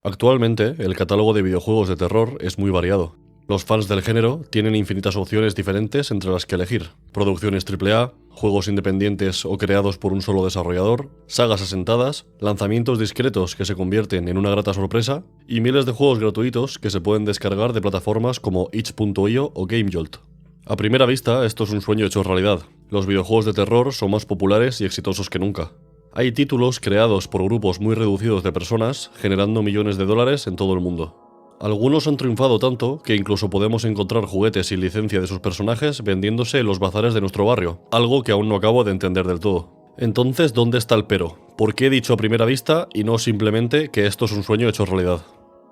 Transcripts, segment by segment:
Actualmente, el catálogo de videojuegos de terror es muy variado. Los fans del género tienen infinitas opciones diferentes entre las que elegir. Producciones AAA, juegos independientes o creados por un solo desarrollador, sagas asentadas, lanzamientos discretos que se convierten en una grata sorpresa, y miles de juegos gratuitos que se pueden descargar de plataformas como itch.io o GameJolt. A primera vista, esto es un sueño hecho realidad. Los videojuegos de terror son más populares y exitosos que nunca. Hay títulos creados por grupos muy reducidos de personas, generando millones de dólares en todo el mundo. Algunos han triunfado tanto que incluso podemos encontrar juguetes sin licencia de sus personajes vendiéndose en los bazares de nuestro barrio, algo que aún no acabo de entender del todo. Entonces, ¿dónde está el pero? ¿Por qué he dicho a primera vista y no simplemente que esto es un sueño hecho realidad?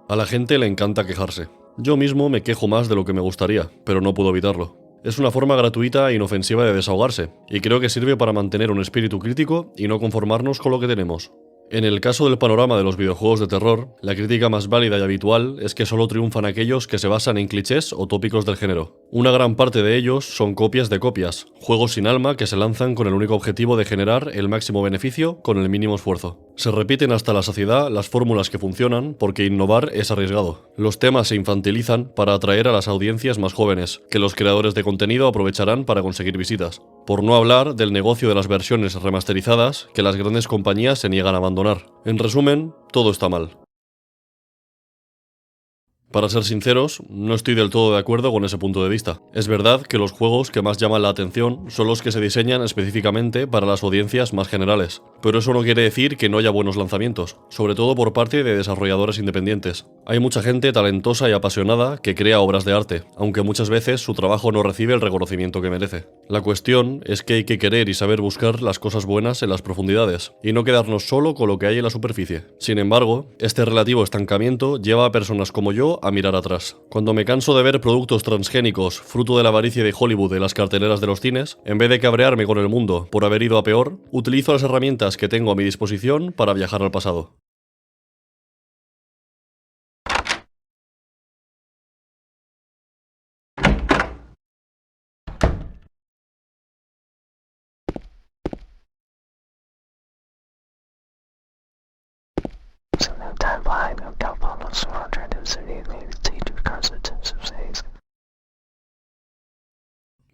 A la gente le encanta quejarse. Yo mismo me quejo más de lo que me gustaría, pero no puedo evitarlo. Es una forma gratuita e inofensiva de desahogarse, y creo que sirve para mantener un espíritu crítico y no conformarnos con lo que tenemos. En el caso del panorama de los videojuegos de terror, la crítica más válida y habitual es que solo triunfan aquellos que se basan en clichés o tópicos del género. Una gran parte de ellos son copias de copias, juegos sin alma que se lanzan con el único objetivo de generar el máximo beneficio con el mínimo esfuerzo. Se repiten hasta la saciedad las fórmulas que funcionan porque innovar es arriesgado. Los temas se infantilizan para atraer a las audiencias más jóvenes, que los creadores de contenido aprovecharán para conseguir visitas. Por no hablar del negocio de las versiones remasterizadas que las grandes compañías se niegan a abandonar. En resumen, todo está mal. Para ser sinceros, no estoy del todo de acuerdo con ese punto de vista. Es verdad que los juegos que más llaman la atención son los que se diseñan específicamente para las audiencias más generales, pero eso no quiere decir que no haya buenos lanzamientos, sobre todo por parte de desarrolladores independientes. Hay mucha gente talentosa y apasionada que crea obras de arte, aunque muchas veces su trabajo no recibe el reconocimiento que merece. La cuestión es que hay que querer y saber buscar las cosas buenas en las profundidades, y no quedarnos solo con lo que hay en la superficie. Sin embargo, este relativo estancamiento lleva a personas como yo a mirar atrás. Cuando me canso de ver productos transgénicos, fruto de la avaricia de Hollywood en las carteleras de los cines, en vez de cabrearme con el mundo por haber ido a peor, utilizo las herramientas que tengo a mi disposición para viajar al pasado.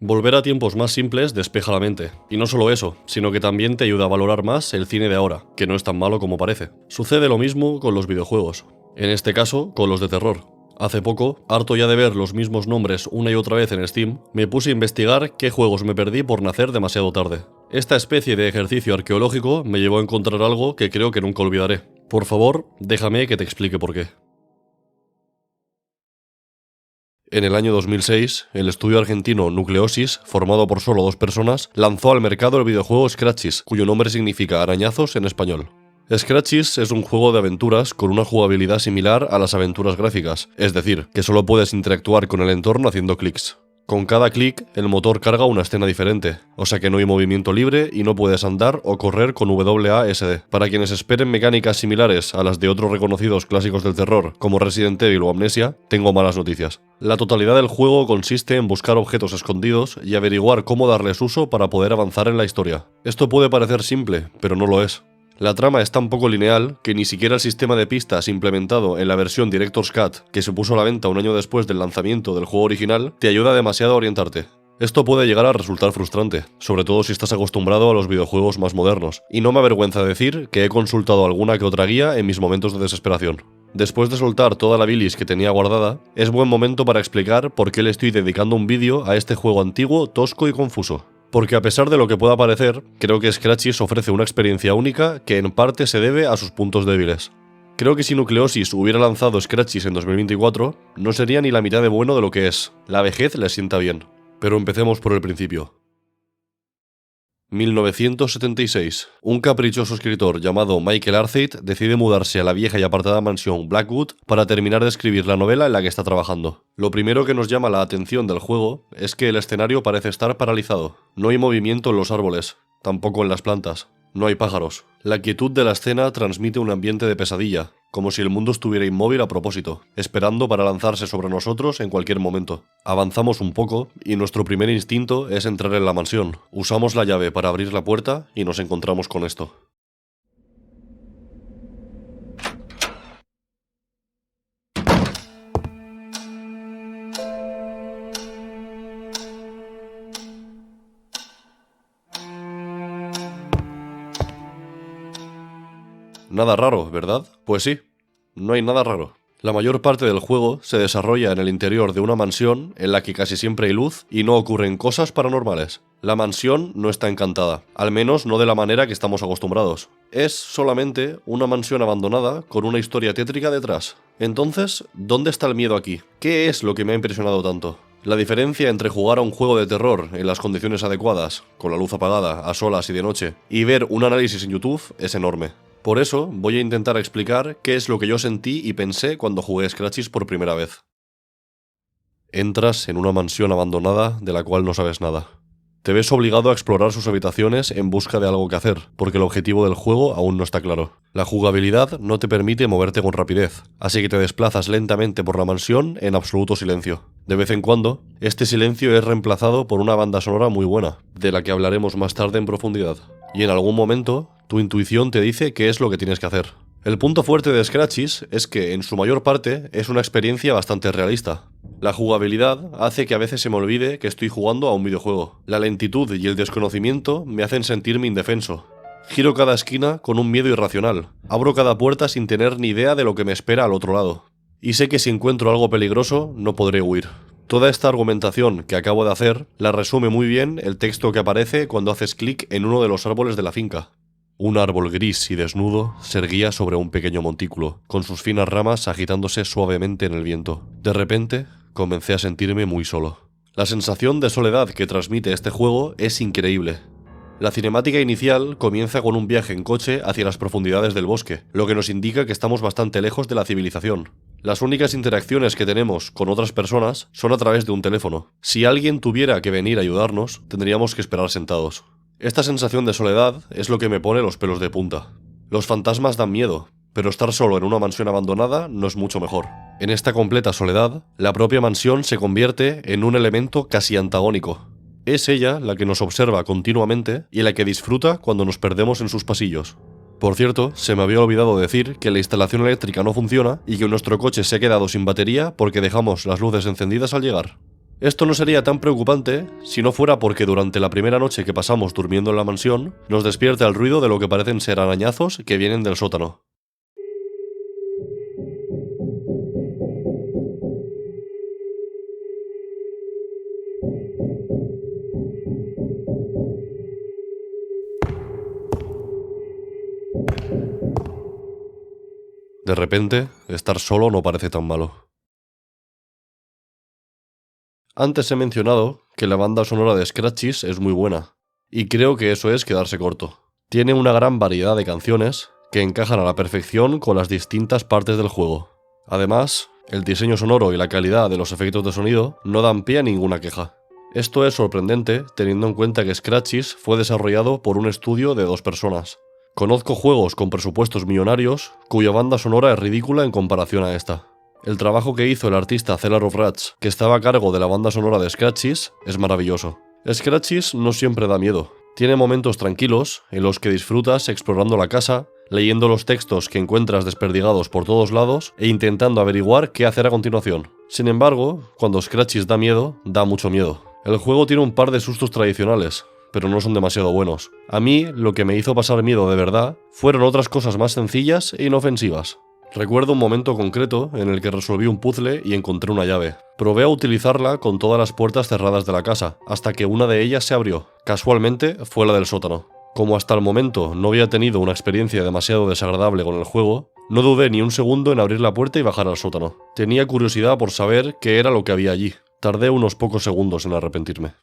Volver a tiempos más simples despeja la mente. Y no solo eso, sino que también te ayuda a valorar más el cine de ahora, que no es tan malo como parece. Sucede lo mismo con los videojuegos. En este caso, con los de terror. Hace poco, harto ya de ver los mismos nombres una y otra vez en Steam, me puse a investigar qué juegos me perdí por nacer demasiado tarde. Esta especie de ejercicio arqueológico me llevó a encontrar algo que creo que nunca olvidaré. Por favor, déjame que te explique por qué. En el año 2006, el estudio argentino Nucleosis, formado por solo 2 personas, lanzó al mercado el videojuego Scratchis, cuyo nombre significa arañazos en español. Scratchis es un juego de aventuras con una jugabilidad similar a las aventuras gráficas, es decir, que solo puedes interactuar con el entorno haciendo clics. Con cada clic, el motor carga una escena diferente, o sea que no hay movimiento libre y no puedes andar o correr con WASD. Para quienes esperen mecánicas similares a las de otros reconocidos clásicos del terror, como Resident Evil o Amnesia, tengo malas noticias. La totalidad del juego consiste en buscar objetos escondidos y averiguar cómo darles uso para poder avanzar en la historia. Esto puede parecer simple, pero no lo es. La trama es tan poco lineal que ni siquiera el sistema de pistas implementado en la versión Director's Cut, que se puso a la venta un año después del lanzamiento del juego original, te ayuda demasiado a orientarte. Esto puede llegar a resultar frustrante, sobre todo si estás acostumbrado a los videojuegos más modernos, y no me avergüenza decir que he consultado alguna que otra guía en mis momentos de desesperación. Después de soltar toda la bilis que tenía guardada, es buen momento para explicar por qué le estoy dedicando un vídeo a este juego antiguo, tosco y confuso. Porque a pesar de lo que pueda parecer, creo que Scratchis ofrece una experiencia única que en parte se debe a sus puntos débiles. Creo que si Nucleosis hubiera lanzado Scratchis en 2024, no sería ni la mitad de bueno de lo que es. La vejez le sienta bien. Pero empecemos por el principio. 1976. Un caprichoso escritor llamado Michael Arthate decide mudarse a la vieja y apartada mansión Blackwood para terminar de escribir la novela en la que está trabajando. Lo primero que nos llama la atención del juego es que el escenario parece estar paralizado. No hay movimiento en los árboles, tampoco en las plantas. No hay pájaros. La quietud de la escena transmite un ambiente de pesadilla, como si el mundo estuviera inmóvil a propósito, esperando para lanzarse sobre nosotros en cualquier momento. Avanzamos un poco y nuestro primer instinto es entrar en la mansión. Usamos la llave para abrir la puerta y nos encontramos con esto. Nada raro, ¿verdad? Pues sí, no hay nada raro. La mayor parte del juego se desarrolla en el interior de una mansión en la que casi siempre hay luz y no ocurren cosas paranormales. La mansión no está encantada, al menos no de la manera que estamos acostumbrados. Es solamente una mansión abandonada con una historia tétrica detrás. Entonces, ¿dónde está el miedo aquí? ¿Qué es lo que me ha impresionado tanto? La diferencia entre jugar a un juego de terror en las condiciones adecuadas, con la luz apagada, a solas y de noche, y ver un análisis en YouTube es enorme. Por eso, voy a intentar explicar qué es lo que yo sentí y pensé cuando jugué Scratchys por primera vez. Entras en una mansión abandonada de la cual no sabes nada. Te ves obligado a explorar sus habitaciones en busca de algo que hacer, porque el objetivo del juego aún no está claro. La jugabilidad no te permite moverte con rapidez, así que te desplazas lentamente por la mansión en absoluto silencio. De vez en cuando, este silencio es reemplazado por una banda sonora muy buena, de la que hablaremos más tarde en profundidad. Y en algún momento, tu intuición te dice qué es lo que tienes que hacer. El punto fuerte de Scratchys es que, en su mayor parte, es una experiencia bastante realista. La jugabilidad hace que a veces se me olvide que estoy jugando a un videojuego. La lentitud y el desconocimiento me hacen sentirme indefenso. Giro cada esquina con un miedo irracional. Abro cada puerta sin tener ni idea de lo que me espera al otro lado. Y sé que si encuentro algo peligroso, no podré huir. Toda esta argumentación que acabo de hacer la resume muy bien el texto que aparece cuando haces clic en uno de los árboles de la finca. Un árbol gris y desnudo se erguía sobre un pequeño montículo, con sus finas ramas agitándose suavemente en el viento. De repente, comencé a sentirme muy solo. La sensación de soledad que transmite este juego es increíble. La cinemática inicial comienza con un viaje en coche hacia las profundidades del bosque, lo que nos indica que estamos bastante lejos de la civilización. Las únicas interacciones que tenemos con otras personas son a través de un teléfono. Si alguien tuviera que venir a ayudarnos, tendríamos que esperar sentados. Esta sensación de soledad es lo que me pone los pelos de punta. Los fantasmas dan miedo, pero estar solo en una mansión abandonada no es mucho mejor. En esta completa soledad, la propia mansión se convierte en un elemento casi antagónico. Es ella la que nos observa continuamente y la que disfruta cuando nos perdemos en sus pasillos. Por cierto, se me había olvidado decir que la instalación eléctrica no funciona y que nuestro coche se ha quedado sin batería porque dejamos las luces encendidas al llegar. Esto no sería tan preocupante si no fuera porque durante la primera noche que pasamos durmiendo en la mansión, nos despierta el ruido de lo que parecen ser arañazos que vienen del sótano. De repente, estar solo no parece tan malo. Antes he mencionado que la banda sonora de Scratchys es muy buena, y creo que eso es quedarse corto. Tiene una gran variedad de canciones que encajan a la perfección con las distintas partes del juego. Además, el diseño sonoro y la calidad de los efectos de sonido no dan pie a ninguna queja. Esto es sorprendente teniendo en cuenta que Scratchys fue desarrollado por un estudio de 2 personas. Conozco juegos con presupuestos millonarios cuya banda sonora es ridícula en comparación a esta. El trabajo que hizo el artista Cellar of Rats, que estaba a cargo de la banda sonora de Scratchys, es maravilloso. Scratchys no siempre da miedo. Tiene momentos tranquilos en los que disfrutas explorando la casa, leyendo los textos que encuentras desperdigados por todos lados e intentando averiguar qué hacer a continuación. Sin embargo, cuando Scratchys da miedo, da mucho miedo. El juego tiene un par de sustos tradicionales, pero no son demasiado buenos. A mí, lo que me hizo pasar miedo de verdad fueron otras cosas más sencillas e inofensivas. Recuerdo un momento concreto en el que resolví un puzzle y encontré una llave. Probé a utilizarla con todas las puertas cerradas de la casa, hasta que una de ellas se abrió. Casualmente, fue la del sótano. Como hasta el momento no había tenido una experiencia demasiado desagradable con el juego, no dudé ni un segundo en abrir la puerta y bajar al sótano. Tenía curiosidad por saber qué era lo que había allí. Tardé unos pocos segundos en arrepentirme.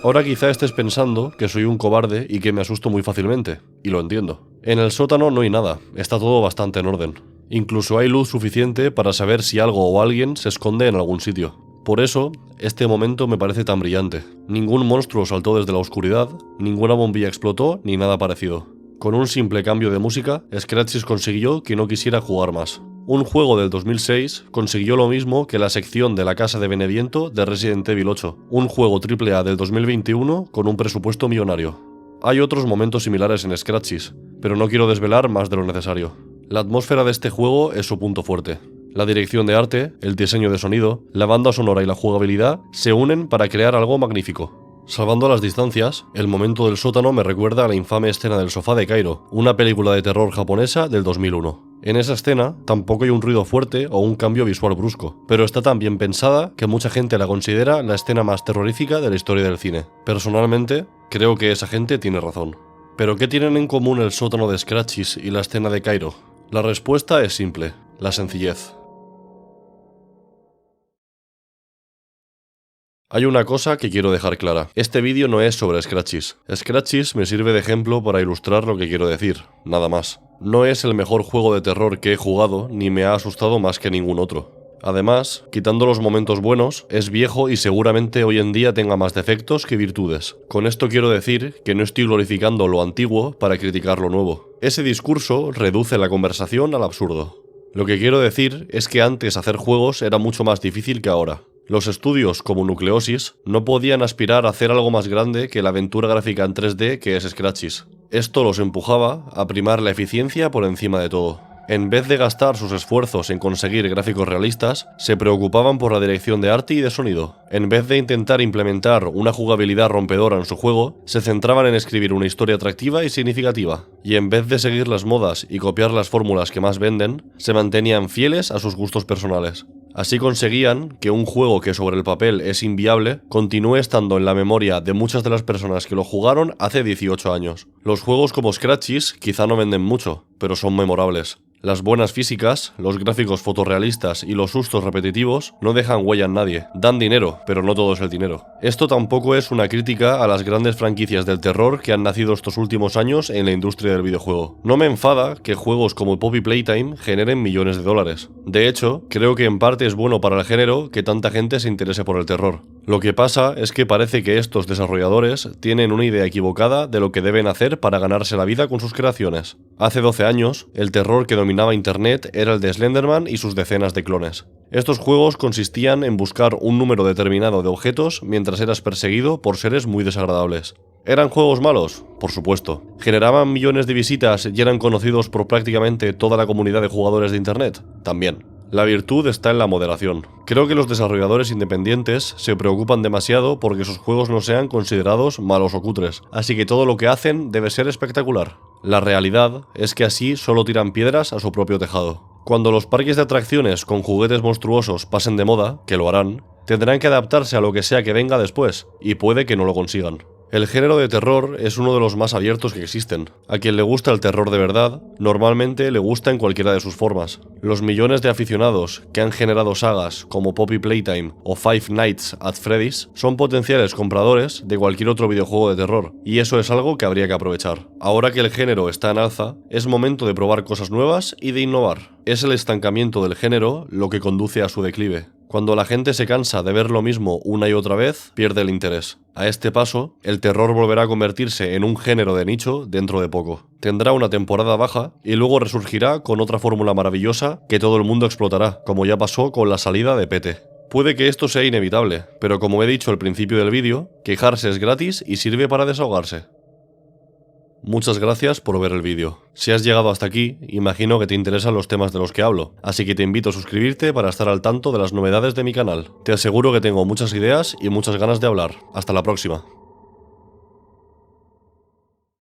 Ahora quizá estés pensando que soy un cobarde y que me asusto muy fácilmente, y lo entiendo. En el sótano no hay nada, está todo bastante en orden. Incluso hay luz suficiente para saber si algo o alguien se esconde en algún sitio. Por eso, este momento me parece tan brillante. Ningún monstruo saltó desde la oscuridad, ninguna bombilla explotó, ni nada parecido. Con un simple cambio de música, Scratchys consiguió que no quisiera jugar más. Un juego del 2006 consiguió lo mismo que la sección de la casa de Beneviento de Resident Evil 8, un juego AAA del 2021 con un presupuesto millonario. Hay otros momentos similares en Scratchys, pero no quiero desvelar más de lo necesario. La atmósfera de este juego es su punto fuerte. La dirección de arte, el diseño de sonido, la banda sonora y la jugabilidad se unen para crear algo magnífico. Salvando las distancias, el momento del sótano me recuerda a la infame escena del sofá de Kairo, una película de terror japonesa del 2001. En esa escena tampoco hay un ruido fuerte o un cambio visual brusco, pero está tan bien pensada que mucha gente la considera la escena más terrorífica de la historia del cine. Personalmente, creo que esa gente tiene razón. ¿Pero qué tienen en común el sótano de Scratchys y la escena de Kairo? La respuesta es simple, la sencillez. Hay una cosa que quiero dejar clara. Este vídeo no es sobre Scratchys. Scratchys me sirve de ejemplo para ilustrar lo que quiero decir, nada más. No es el mejor juego de terror que he jugado, ni me ha asustado más que ningún otro. Además, quitando los momentos buenos, es viejo y seguramente hoy en día tenga más defectos que virtudes. Con esto quiero decir que no estoy glorificando lo antiguo para criticar lo nuevo. Ese discurso reduce la conversación al absurdo. Lo que quiero decir es que antes hacer juegos era mucho más difícil que ahora. Los estudios como Nucleosis no podían aspirar a hacer algo más grande que la aventura gráfica en 3D que es Scratchys. Esto los empujaba a primar la eficiencia por encima de todo. En vez de gastar sus esfuerzos en conseguir gráficos realistas, se preocupaban por la dirección de arte y de sonido. En vez de intentar implementar una jugabilidad rompedora en su juego, se centraban en escribir una historia atractiva y significativa. Y en vez de seguir las modas y copiar las fórmulas que más venden, se mantenían fieles a sus gustos personales. Así conseguían que un juego que sobre el papel es inviable continúe estando en la memoria de muchas de las personas que lo jugaron hace 18 años. Los juegos como Scratchys quizá no venden mucho, pero son memorables. Las buenas físicas, los gráficos fotorrealistas y los sustos repetitivos no dejan huella en nadie. Dan dinero, pero no todo es el dinero. Esto tampoco es una crítica a las grandes franquicias del terror que han nacido estos últimos años en la industria del videojuego. No me enfada que juegos como Poppy Playtime generen millones de dólares. De hecho, creo que en parte es bueno para el género que tanta gente se interese por el terror. Lo que pasa es que parece que estos desarrolladores tienen una idea equivocada de lo que deben hacer para ganarse la vida con sus creaciones. Hace 12 años, el terror que dominaba Internet era el de Slenderman y sus decenas de clones. Estos juegos consistían en buscar un número determinado de objetos mientras eras perseguido por seres muy desagradables. ¿Eran juegos malos? Por supuesto. ¿Generaban millones de visitas y eran conocidos por prácticamente toda la comunidad de jugadores de Internet? También. La virtud está en la moderación. Creo que los desarrolladores independientes se preocupan demasiado porque sus juegos no sean considerados malos o cutres, así que todo lo que hacen debe ser espectacular. La realidad es que así solo tiran piedras a su propio tejado. Cuando los parques de atracciones con juguetes monstruosos pasen de moda, que lo harán, tendrán que adaptarse a lo que sea que venga después, y puede que no lo consigan. El género de terror es uno de los más abiertos que existen. A quien le gusta el terror de verdad, normalmente le gusta en cualquiera de sus formas. Los millones de aficionados que han generado sagas como Poppy Playtime o Five Nights at Freddy's son potenciales compradores de cualquier otro videojuego de terror, y eso es algo que habría que aprovechar. Ahora que el género está en alza, es momento de probar cosas nuevas y de innovar. Es el estancamiento del género lo que conduce a su declive. Cuando la gente se cansa de ver lo mismo una y otra vez, pierde el interés. A este paso, el terror volverá a convertirse en un género de nicho dentro de poco. Tendrá una temporada baja y luego resurgirá con otra fórmula maravillosa que todo el mundo explotará, como ya pasó con la salida de PT. Puede que esto sea inevitable, pero como he dicho al principio del vídeo, quejarse es gratis y sirve para desahogarse. Muchas gracias por ver el vídeo. Si has llegado hasta aquí, imagino que te interesan los temas de los que hablo, así que te invito a suscribirte para estar al tanto de las novedades de mi canal. Te aseguro que tengo muchas ideas y muchas ganas de hablar. Hasta la próxima.